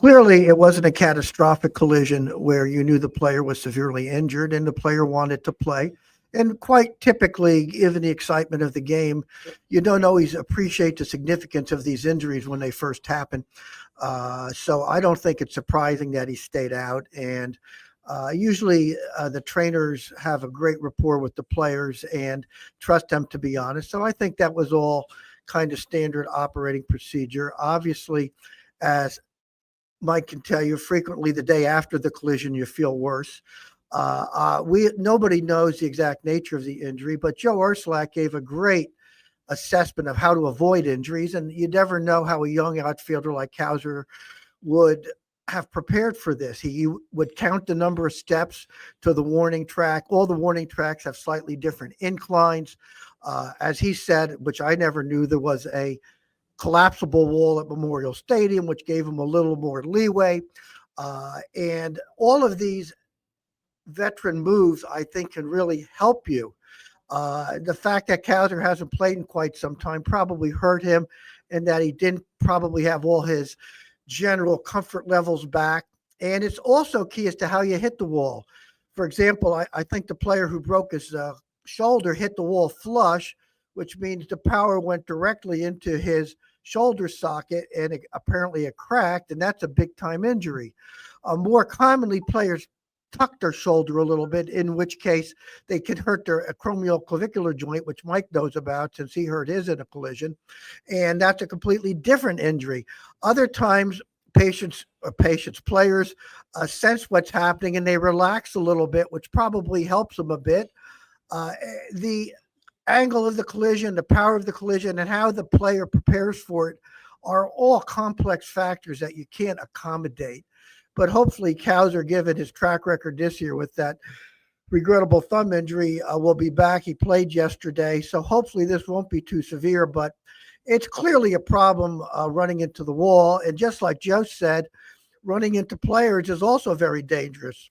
Clearly, it wasn't a catastrophic collision where you knew the player was severely injured and the player wanted to play. And quite typically, given the excitement of the game, you don't always appreciate the significance of these injuries when they first happen. So I don't think it's surprising that he stayed out. And usually the trainers have a great rapport with the players and trust them to be honest. So I think that was all kind of standard operating procedure. Obviously, as Mike can tell you, frequently the day after the collision, you feel worse. We Nobody knows the exact nature of the injury, but Joe Ursulak gave a great assessment of how to avoid injuries, and you never know how a young outfielder like Cowser would have prepared for this. He would count the number of steps to the warning track. All the warning tracks have slightly different inclines. As he said, which I never knew, there was a collapsible wall at Memorial Stadium, which gave him a little more leeway. And all of these veteran moves, I think, can really help you. The fact that Cowser hasn't played in quite some time probably hurt him, and that he didn't probably have all his general comfort levels back. And it's also key as to how you hit the wall. For example, I think the player who broke his shoulder hit the wall flush, which means the power went directly into his shoulder socket, and apparently it cracked, and that's a big time injury. More commonly, players tuck their shoulder a little bit, in which case they can hurt their acromioclavicular joint, which Mike knows about since he hurt his in a collision, and that's a completely different injury. Other times, players sense what's happening and they relax a little bit, which probably helps them a bit. The angle of the collision, the power of the collision, and how the player prepares for it are all complex factors that you can't accommodate. But hopefully, Cowser, given his track record this year with that regrettable thumb injury, will be back. He played yesterday, so hopefully this won't be too severe. But it's clearly a problem running into the wall. And just like Joe said, running into players is also very dangerous.